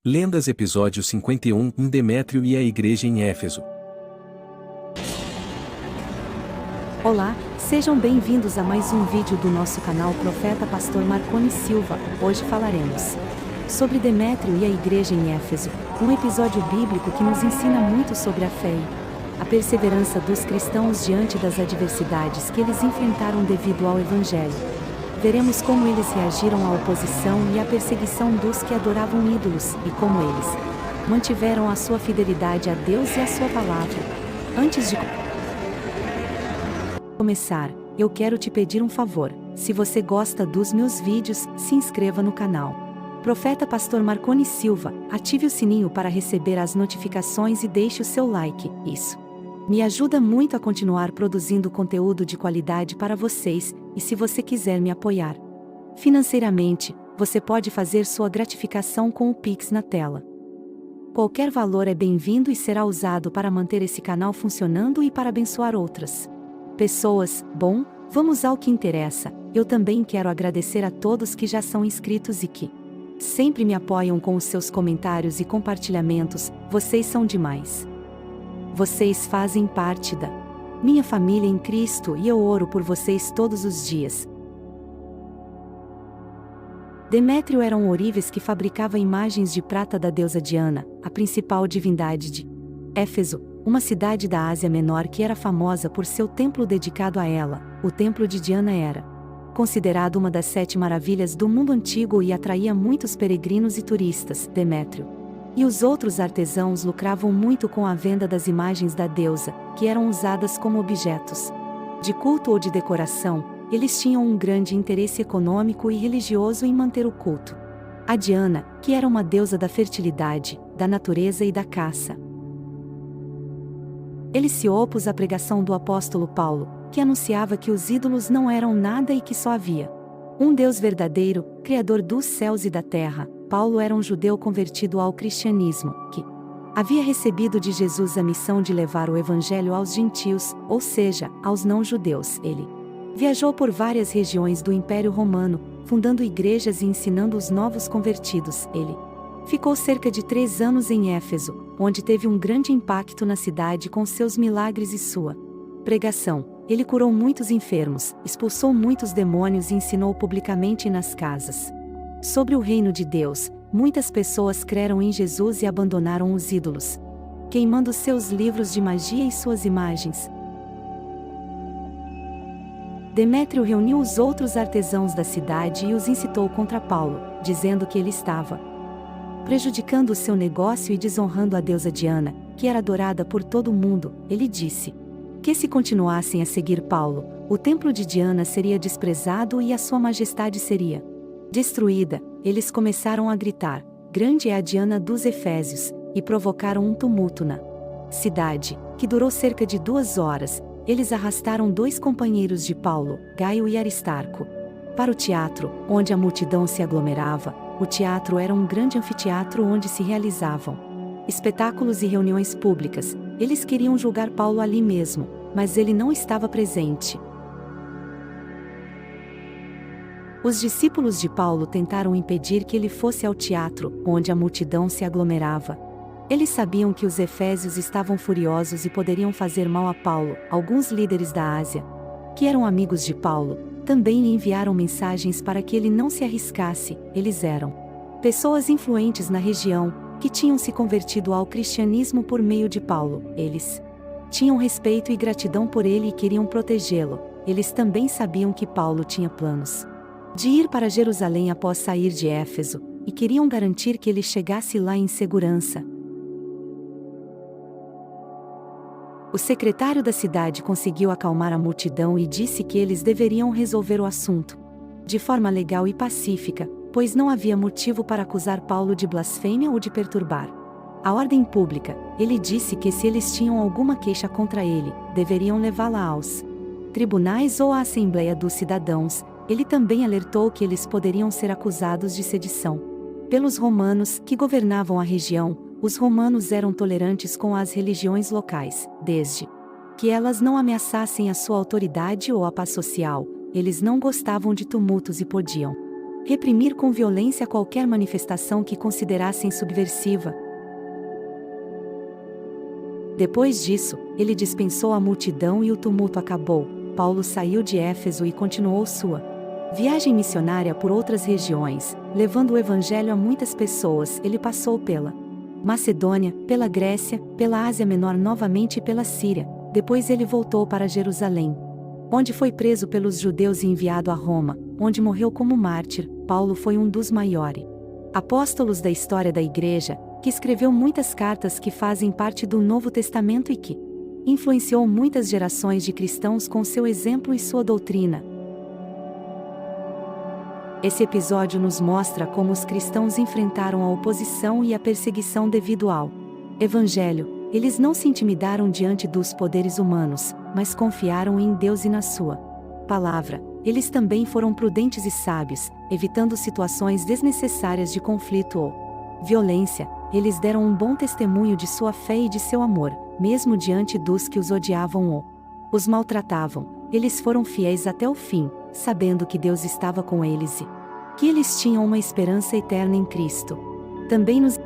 Lendas episódio 51 Demétrio e a Igreja em Éfeso. Olá, sejam bem-vindos a mais um vídeo do nosso canal Profeta Pastor Marconi Silva. Hoje falaremos sobre Demétrio e a Igreja em Éfeso, um episódio bíblico que nos ensina muito sobre a fé e a perseverança dos cristãos diante das adversidades que eles enfrentaram devido ao Evangelho. Veremos como eles reagiram à oposição e à perseguição dos que adoravam ídolos, e como eles mantiveram a sua fidelidade a Deus e a sua palavra. Antes de começar, eu quero te pedir um favor. Se você gosta dos meus vídeos, se inscreva no canal Profeta Pastor Marconi Silva, ative o sininho para receber as notificações e deixe o seu like. Isso me ajuda muito a continuar produzindo conteúdo de qualidade para vocês, e se você quiser me apoiar financeiramente, você pode fazer sua gratificação com o Pix na tela. Qualquer valor é bem-vindo e será usado para manter esse canal funcionando e para abençoar outras pessoas. Bom, vamos ao que interessa. Eu também quero agradecer a todos que já são inscritos e que sempre me apoiam com os seus comentários e compartilhamentos. Vocês são demais. Vocês fazem parte da minha família em Cristo e eu oro por vocês todos os dias. Demétrio era um ourives que fabricava imagens de prata da deusa Diana, a principal divindade de Éfeso, uma cidade da Ásia Menor que era famosa por seu templo dedicado a ela. O templo de Diana era considerado uma das 7 maravilhas do mundo antigo e atraía muitos peregrinos e turistas. Demétrio e os outros artesãos lucravam muito com a venda das imagens da deusa, que eram usadas como objetos de culto ou de decoração. Eles tinham um grande interesse econômico e religioso em manter o culto a Diana, que era uma deusa da fertilidade, da natureza e da caça. Ele se opôs à pregação do apóstolo Paulo, que anunciava que os ídolos não eram nada e que só havia um Deus verdadeiro, Criador dos céus e da terra. Paulo era um judeu convertido ao cristianismo, que havia recebido de Jesus a missão de levar o evangelho aos gentios, ou seja, aos não-judeus. Ele viajou por várias regiões do Império Romano, fundando igrejas e ensinando os novos convertidos. Ele ficou cerca de 3 anos em Éfeso, onde teve um grande impacto na cidade com seus milagres e sua pregação. Ele curou muitos enfermos, expulsou muitos demônios e ensinou publicamente nas casas sobre o reino de Deus. Muitas pessoas creram em Jesus e abandonaram os ídolos, queimando seus livros de magia e suas imagens. Demétrio reuniu os outros artesãos da cidade e os incitou contra Paulo, dizendo que ele estava prejudicando o seu negócio e desonrando a deusa Diana, que era adorada por todo o mundo. Ele disse que se continuassem a seguir Paulo, o templo de Diana seria desprezado e a sua majestade seria destruída. Eles começaram a gritar: "Grande é a Diana dos Efésios", e provocaram um tumulto na cidade, que durou cerca de 2 horas. Eles arrastaram 2 companheiros de Paulo, Gaio e Aristarco, para o teatro, onde a multidão se aglomerava. O teatro era um grande anfiteatro onde se realizavam espetáculos e reuniões públicas. Eles queriam julgar Paulo ali mesmo, mas ele não estava presente. Os discípulos de Paulo tentaram impedir que ele fosse ao teatro, onde a multidão se aglomerava. Eles sabiam que os efésios estavam furiosos e poderiam fazer mal a Paulo. Alguns líderes da Ásia, que eram amigos de Paulo, também lhe enviaram mensagens para que ele não se arriscasse. Eles eram pessoas influentes na região, que tinham se convertido ao cristianismo por meio de Paulo. Eles tinham respeito e gratidão por ele e queriam protegê-lo. Eles também sabiam que Paulo tinha planos de ir para Jerusalém após sair de Éfeso, e queriam garantir que ele chegasse lá em segurança. O secretário da cidade conseguiu acalmar a multidão e disse que eles deveriam resolver o assunto de forma legal e pacífica, pois não havia motivo para acusar Paulo de blasfêmia ou de perturbar a ordem pública. Ele disse que se eles tinham alguma queixa contra ele, deveriam levá-la aos tribunais ou à Assembleia dos Cidadãos. Ele também alertou que eles poderiam ser acusados de sedição pelos romanos, que governavam a região. Os romanos eram tolerantes com as religiões locais, desde que elas não ameaçassem a sua autoridade ou a paz social. Eles não gostavam de tumultos e podiam reprimir com violência qualquer manifestação que considerassem subversiva. Depois disso, ele dispensou a multidão e o tumulto acabou. Paulo saiu de Éfeso e continuou sua viagem missionária por outras regiões, levando o evangelho a muitas pessoas. Ele passou pela Macedônia, pela Grécia, pela Ásia Menor novamente e pela Síria. Depois ele voltou para Jerusalém, onde foi preso pelos judeus e enviado a Roma, onde morreu como mártir. Paulo foi um dos maiores apóstolos da história da Igreja, que escreveu muitas cartas que fazem parte do Novo Testamento e que influenciou muitas gerações de cristãos com seu exemplo e sua doutrina. Esse episódio nos mostra como os cristãos enfrentaram a oposição e a perseguição devido ao Evangelho. Eles não se intimidaram diante dos poderes humanos, mas confiaram em Deus e na sua palavra. Eles também foram prudentes e sábios, evitando situações desnecessárias de conflito ou violência. Eles deram um bom testemunho de sua fé e de seu amor, mesmo diante dos que os odiavam ou os maltratavam. Eles foram fiéis até o fim, sabendo que Deus estava com eles e que eles tinham uma esperança eterna em Cristo. Também nos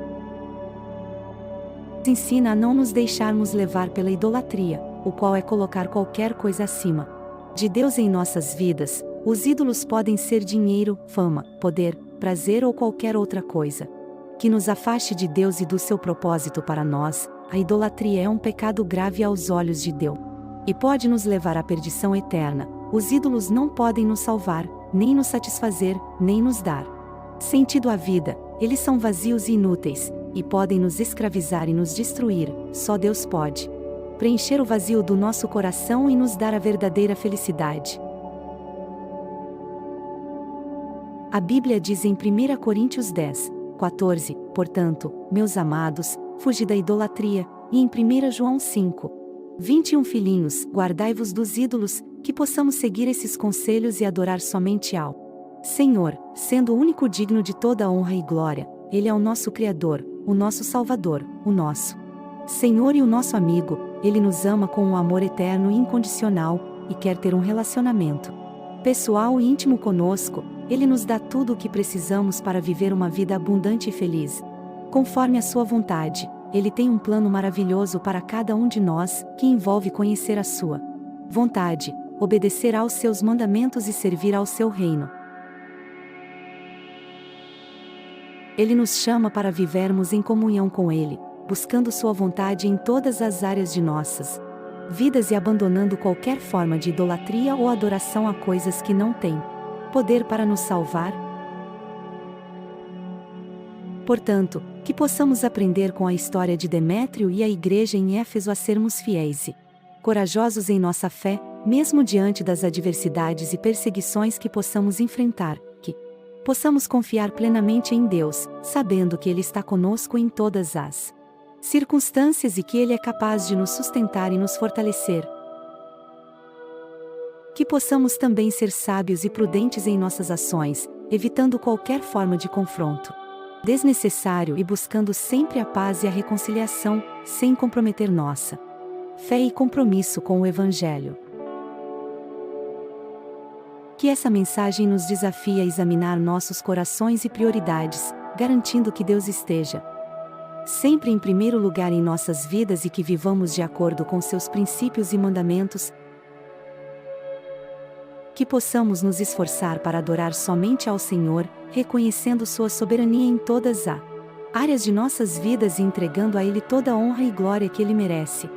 ensina a não nos deixarmos levar pela idolatria, o qual é colocar qualquer coisa acima de Deus em nossas vidas. Os ídolos podem ser dinheiro, fama, poder, prazer ou qualquer outra coisa que nos afaste de Deus e do seu propósito para nós. A idolatria é um pecado grave aos olhos de Deus e pode nos levar à perdição eterna. Os ídolos não podem nos salvar, nem nos satisfazer, nem nos dar sentido à vida. Eles são vazios e inúteis, e podem nos escravizar e nos destruir. Só Deus pode preencher o vazio do nosso coração e nos dar a verdadeira felicidade. A Bíblia diz em 1 Coríntios 10:14, portanto, meus amados, fugi da idolatria, e em 1 João 5:21, filhinhos, guardai-vos dos ídolos, que possamos seguir esses conselhos e adorar somente ao Senhor, sendo o único digno de toda honra e glória. Ele é o nosso Criador, o nosso Salvador, o nosso Senhor e o nosso amigo. Ele nos ama com um amor eterno e incondicional, e quer ter um relacionamento pessoal e íntimo conosco. Ele nos dá tudo o que precisamos para viver uma vida abundante e feliz, conforme a sua vontade. Ele tem um plano maravilhoso para cada um de nós, que envolve conhecer a sua vontade, obedecer aos seus mandamentos e servir ao seu reino. Ele nos chama para vivermos em comunhão com Ele, buscando sua vontade em todas as áreas de nossas vidas e abandonando qualquer forma de idolatria ou adoração a coisas que não têm poder para nos salvar. Portanto, que possamos aprender com a história de Demétrio e a igreja em Éfeso a sermos fiéis e corajosos em nossa fé, mesmo diante das adversidades e perseguições que possamos enfrentar, que possamos confiar plenamente em Deus, sabendo que Ele está conosco em todas as circunstâncias e que Ele é capaz de nos sustentar e nos fortalecer. Que possamos também ser sábios e prudentes em nossas ações, evitando qualquer forma de confronto desnecessário e buscando sempre a paz e a reconciliação, sem comprometer nossa fé e compromisso com o Evangelho. Que essa mensagem nos desafie a examinar nossos corações e prioridades, garantindo que Deus esteja sempre em primeiro lugar em nossas vidas e que vivamos de acordo com seus princípios e mandamentos. Que possamos nos esforçar para adorar somente ao Senhor, reconhecendo sua soberania em todas as áreas de nossas vidas e entregando a Ele toda a honra e glória que Ele merece.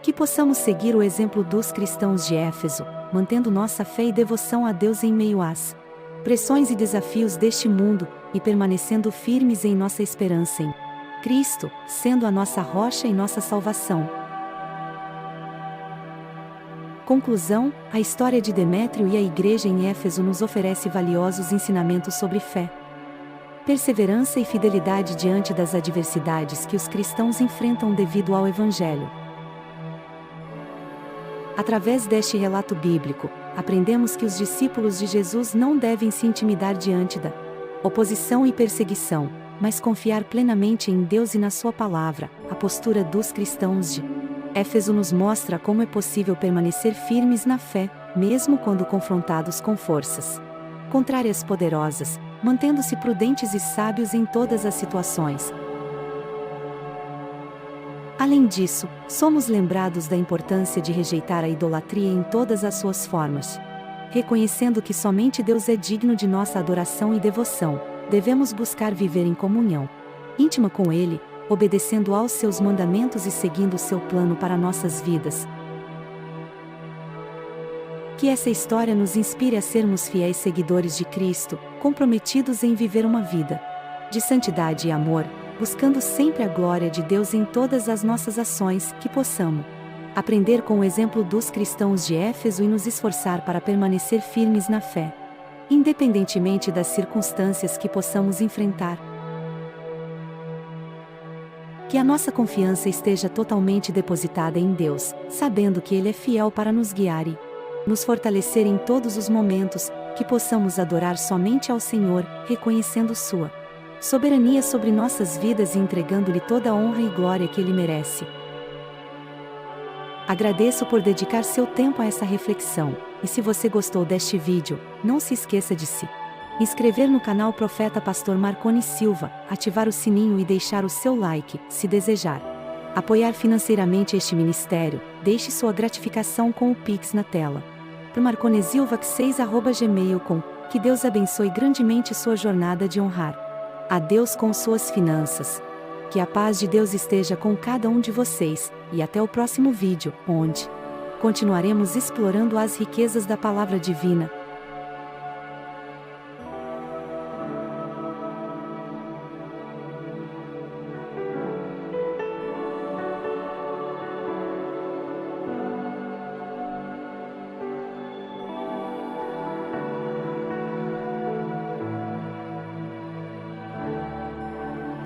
Que possamos seguir o exemplo dos cristãos de Éfeso, mantendo nossa fé e devoção a Deus em meio às pressões e desafios deste mundo, e permanecendo firmes em nossa esperança em Cristo, sendo a nossa rocha e nossa salvação. Conclusão: a história de Demétrio e a igreja em Éfeso nos oferece valiosos ensinamentos sobre fé, perseverança e fidelidade diante das adversidades que os cristãos enfrentam devido ao Evangelho. Através deste relato bíblico, aprendemos que os discípulos de Jesus não devem se intimidar diante da oposição e perseguição, mas confiar plenamente em Deus e na sua palavra. A postura dos cristãos de Éfeso nos mostra como é possível permanecer firmes na fé, mesmo quando confrontados com forças contrárias poderosas, mantendo-se prudentes e sábios em todas as situações. Além disso, somos lembrados da importância de rejeitar a idolatria em todas as suas formas. Reconhecendo que somente Deus é digno de nossa adoração e devoção, devemos buscar viver em comunhão íntima com Ele, obedecendo aos seus mandamentos e seguindo o seu plano para nossas vidas. Que essa história nos inspire a sermos fiéis seguidores de Cristo, comprometidos em viver uma vida de santidade e amor, buscando sempre a glória de Deus em todas as nossas ações, que possamos aprender com o exemplo dos cristãos de Éfeso e nos esforçar para permanecer firmes na fé, independentemente das circunstâncias que possamos enfrentar. Que a nossa confiança esteja totalmente depositada em Deus, sabendo que Ele é fiel para nos guiar e nos fortalecer em todos os momentos, que possamos adorar somente ao Senhor, reconhecendo sua soberania sobre nossas vidas e entregando-lhe toda a honra e glória que Ele merece. Agradeço por dedicar seu tempo a essa reflexão, e se você gostou deste vídeo, não se esqueça de se inscrever no canal Profeta Pastor Marconi Silva, ativar o sininho e deixar o seu like, se desejar apoiar financeiramente este ministério, deixe sua gratificação com o Pix na tela. Pro marconesilvac6@gmail.com. Que Deus abençoe grandemente sua jornada de honrar a Deus com suas finanças. Que a paz de Deus esteja com cada um de vocês, e até o próximo vídeo, onde continuaremos explorando as riquezas da palavra divina.